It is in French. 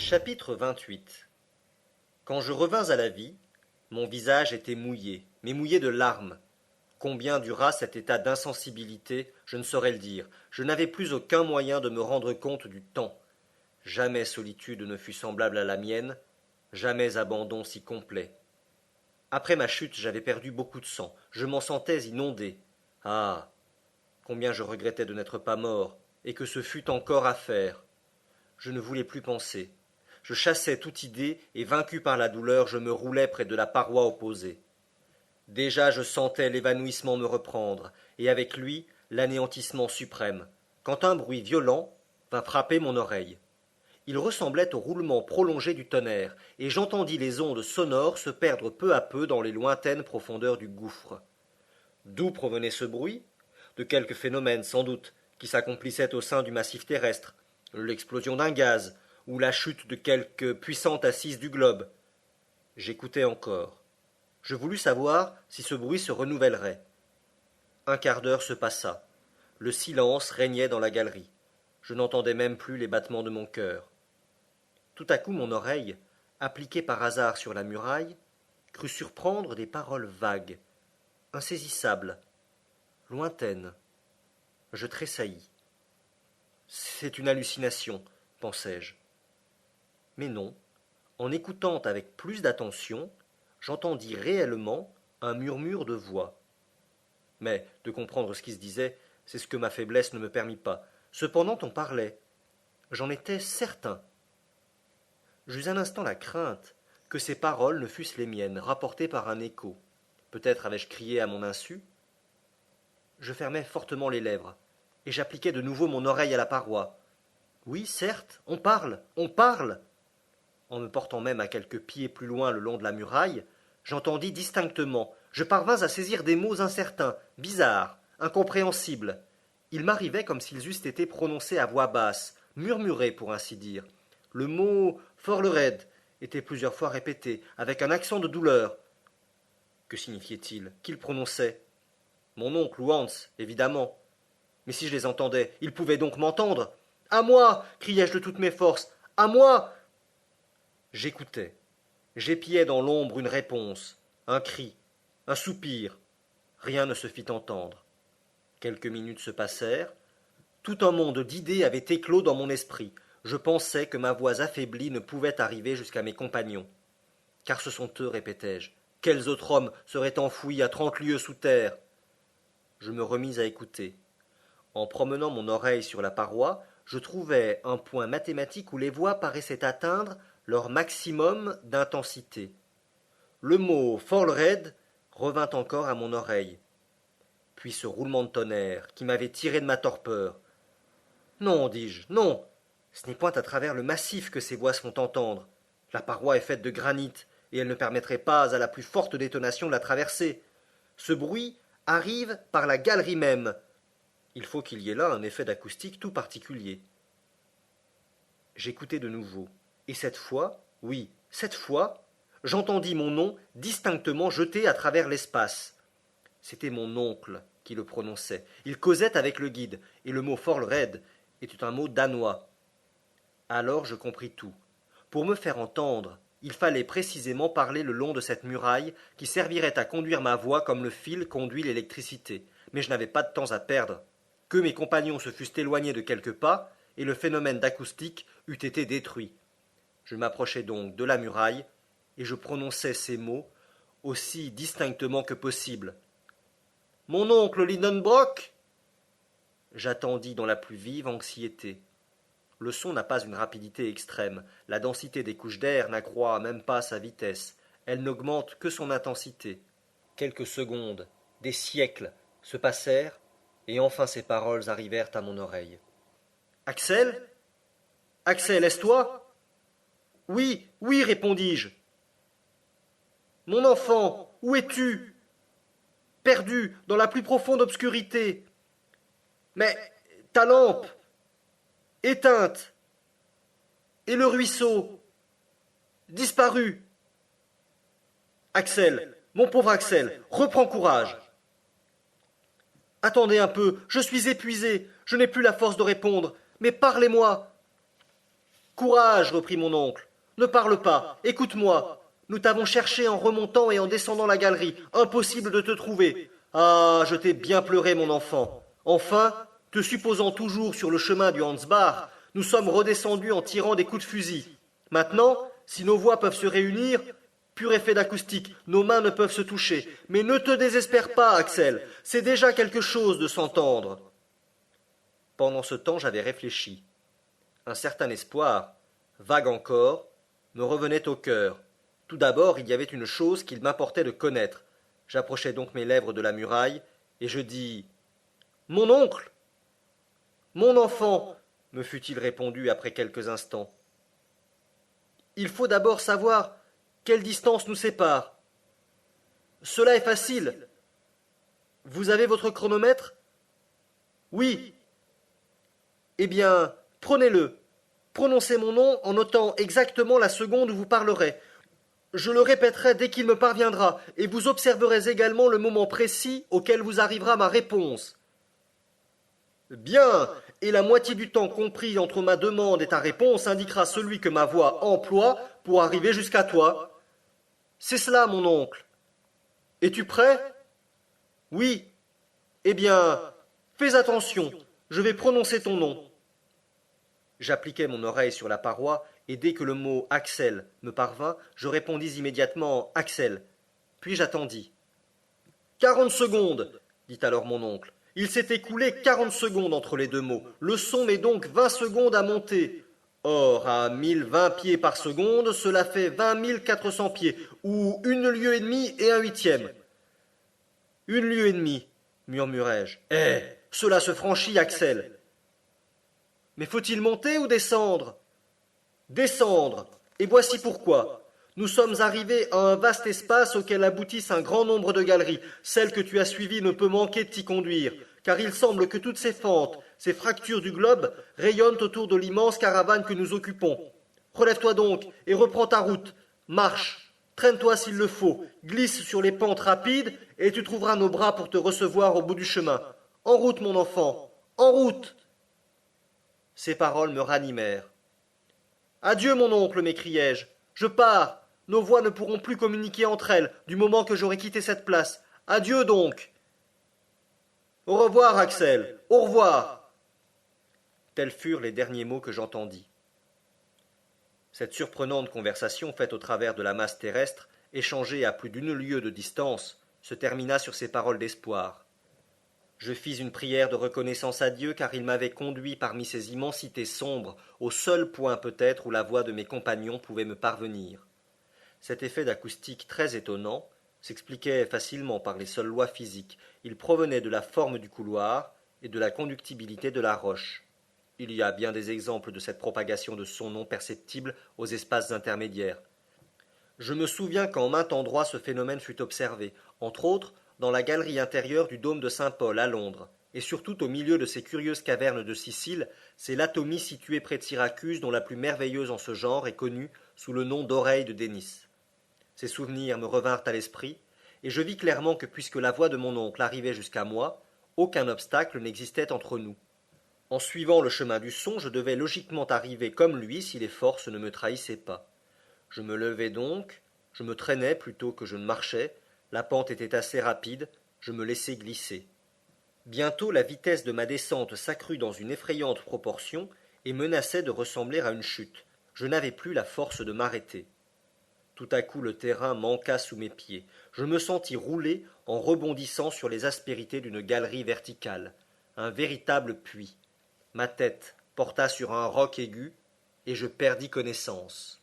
Chapitre 28. Quand je revins à la vie, mon visage était mouillé, mais mouillé de larmes. Combien dura cet état d'insensibilité, je ne saurais le dire. Je n'avais plus aucun moyen de me rendre compte du temps. Jamais solitude ne fut semblable à la mienne, jamais abandon si complet. Après ma chute, j'avais perdu beaucoup de sang, je m'en sentais inondé. Ah. Combien je regrettais de n'être pas mort, et que ce fût encore à faire. Je ne voulais plus penser. Je chassais toute idée, et vaincu par la douleur, je me roulais près de la paroi opposée. Déjà je sentais l'évanouissement me reprendre, et avec lui l'anéantissement suprême, quand un bruit violent vint frapper mon oreille. Il ressemblait au roulement prolongé du tonnerre, et j'entendis les ondes sonores se perdre peu à peu dans les lointaines profondeurs du gouffre. D'où provenait ce bruit? De quelque phénomène sans doute, qui s'accomplissait au sein du massif terrestre, l'explosion d'un gaz, ou la chute de quelque puissante assise du globe. J'écoutais encore. Je voulus savoir si ce bruit se renouvellerait. Un quart d'heure se passa. Le silence régnait dans la galerie. Je n'entendais même plus les battements de mon cœur. Tout à coup mon oreille, appliquée par hasard sur la muraille, crut surprendre des paroles vagues, insaisissables, lointaines. Je tressaillis. C'est une hallucination, pensai-je. Mais non, en écoutant avec plus d'attention, j'entendis réellement un murmure de voix. Mais de comprendre ce qui se disait, c'est ce que ma faiblesse ne me permit pas. Cependant on parlait. J'en étais certain. J'eus un instant la crainte que ces paroles ne fussent les miennes, rapportées par un écho. Peut-être avais-je crié à mon insu. Je fermai fortement les lèvres, et j'appliquai de nouveau mon oreille à la paroi. Oui, certes, on parle, on parle. En me portant même à quelques pieds plus loin le long de la muraille, j'entendis distinctement, je parvins à saisir des mots incertains, bizarres, incompréhensibles. Ils m'arrivaient comme s'ils eussent été prononcés à voix basse, murmurés pour ainsi dire. Le mot Forlered était plusieurs fois répété, avec un accent de douleur. Que signifiait-il? Qu'il prononçait? Mon oncle ou Hans, évidemment. Mais si je les entendais, ils pouvaient donc m'entendre. À moi! Criai-je de toutes mes forces. À moi! J'écoutais. J'épiais dans l'ombre une réponse, un cri, un soupir. Rien ne se fit entendre. Quelques minutes se passèrent. Tout un monde d'idées avait éclos dans mon esprit. Je pensais que ma voix affaiblie ne pouvait arriver jusqu'à mes compagnons. Car ce sont eux, répétai-je. Quels autres hommes seraient enfouis à 30 lieues sous terre? Je me remis à écouter. En promenant mon oreille sur la paroi, je trouvai un point mathématique où les voix paraissaient atteindre leur maximum d'intensité. Le mot Forlered revint encore à mon oreille. Puis ce roulement de tonnerre qui m'avait tiré de ma torpeur. Non, dis-je, non. Ce n'est point à travers le massif que ces voix se font entendre. La paroi est faite de granit, et elle ne permettrait pas à la plus forte détonation de la traverser. Ce bruit arrive par la galerie même. Il faut qu'il y ait là un effet d'acoustique tout particulier. J'écoutai de nouveau, et cette fois, oui, cette fois, j'entendis mon nom distinctement jeté à travers l'espace. C'était mon oncle qui le prononçait. Il causait avec le guide, et le mot Forlered était un mot danois. Alors je compris tout. Pour me faire entendre, il fallait précisément parler le long de cette muraille qui servirait à conduire ma voix comme le fil conduit l'électricité. Mais je n'avais pas de temps à perdre. Que mes compagnons se fussent éloignés de quelques pas, et le phénomène d'acoustique eût été détruit. Je m'approchai donc de la muraille, et je prononçai ces mots aussi distinctement que possible. Mon oncle Lidenbrock. J'attendis dans la plus vive anxiété. Le son n'a pas une rapidité extrême, la densité des couches d'air n'accroît même pas sa vitesse, elle n'augmente que son intensité. Quelques secondes, des siècles, se passèrent, et enfin ces paroles arrivèrent à mon oreille. Axel? Axel, est-ce toi? Oui, oui, répondis-je. Mon enfant, où es-tu? Perdu dans la plus profonde obscurité. Mais ta lampe, éteinte, et le ruisseau, disparu. Axel, mon pauvre Axel, reprends courage. Attendez un peu, je suis épuisé, je n'ai plus la force de répondre, mais parlez-moi. Courage, reprit mon oncle. Ne parle pas, écoute-moi. Nous t'avons cherché en remontant et en descendant la galerie. Impossible de te trouver. Ah, je t'ai bien pleuré, mon enfant. Enfin, te supposant toujours sur le chemin du Hansbach, nous sommes redescendus en tirant des coups de fusil. Maintenant, si nos voix peuvent se réunir, pur effet d'acoustique, nos mains ne peuvent se toucher. Mais ne te désespère pas, Axel. C'est déjà quelque chose de s'entendre. Pendant ce temps, j'avais réfléchi. Un certain espoir, vague encore, me revenait au cœur. Tout d'abord, il y avait une chose qu'il m'importait de connaître. J'approchai donc mes lèvres de la muraille, et je dis « Mon oncle !»« Mon enfant !» me fut-il répondu après quelques instants. « Il faut d'abord savoir quelle distance nous sépare. Cela est facile. Vous avez votre chronomètre ? Oui. Eh bien, prenez-le. Prononcez mon nom en notant exactement la seconde où vous parlerez. Je le répéterai dès qu'il me parviendra, et vous observerez également le moment précis auquel vous arrivera ma réponse. Bien, et la moitié du temps compris entre ma demande et ta réponse indiquera celui que ma voix emploie pour arriver jusqu'à toi. C'est cela, mon oncle. Es-tu prêt ? Oui. Eh bien, fais attention, je vais prononcer ton nom. J'appliquai mon oreille sur la paroi, et dès que le mot Axel me parvint, je répondis immédiatement Axel. Puis j'attendis. 40 secondes, dit alors mon oncle. Il s'est écoulé 40 secondes entre les deux mots. Le son met donc 20 secondes à monter. Or, à 1020 pieds par seconde, cela fait 20 400 pieds, ou 1 lieue et demie et 1/8. 1 lieue et demie, murmurai-je. Eh, cela se franchit, Axel. Mais faut-il monter ou descendre ? Descendre. Et voici pourquoi. Nous sommes arrivés à un vaste espace auquel aboutissent un grand nombre de galeries. Celle que tu as suivie ne peut manquer de t'y conduire, car il semble que toutes ces fentes, ces fractures du globe, rayonnent autour de l'immense caravane que nous occupons. Relève-toi donc et reprends ta route. Marche. Traîne-toi s'il le faut. Glisse sur les pentes rapides et tu trouveras nos bras pour te recevoir au bout du chemin. En route, mon enfant. En route. Ces paroles me ranimèrent. Adieu, mon oncle, m'écriai-je. Je pars. Nos voix ne pourront plus communiquer entre elles du moment que j'aurai quitté cette place. Adieu donc. Au revoir, Axel. Au revoir. Tels furent les derniers mots que j'entendis. Cette surprenante conversation faite au travers de la masse terrestre, échangée à plus d'1 lieue de distance, se termina sur ces paroles d'espoir. Je fis une prière de reconnaissance à Dieu, car il m'avait conduit parmi ces immensités sombres au seul point peut-être où la voix de mes compagnons pouvait me parvenir. Cet effet d'acoustique très étonnant s'expliquait facilement par les seules lois physiques. Il provenait de la forme du couloir et de la conductibilité de la roche. Il y a bien des exemples de cette propagation de sons non perceptibles aux espaces intermédiaires. Je me souviens qu'en maint endroit ce phénomène fut observé, entre autres dans la galerie intérieure du dôme de Saint-Paul à Londres, et surtout au milieu de ces curieuses cavernes de Sicile, c'est l'atomie située près de Syracuse dont la plus merveilleuse en ce genre est connue sous le nom d'oreille de Dénis. Ces souvenirs me revinrent à l'esprit, et je vis clairement que puisque la voix de mon oncle arrivait jusqu'à moi, aucun obstacle n'existait entre nous. En suivant le chemin du son, je devais logiquement arriver comme lui si les forces ne me trahissaient pas. Je me levai donc, je me traînais plutôt que je ne marchais, la pente était assez rapide, je me laissai glisser. Bientôt la vitesse de ma descente s'accrut dans une effrayante proportion et menaçait de ressembler à une chute. Je n'avais plus la force de m'arrêter. Tout à coup le terrain manqua sous mes pieds. Je me sentis rouler en rebondissant sur les aspérités d'une galerie verticale, un véritable puits. Ma tête porta sur un roc aigu, et je perdis connaissance.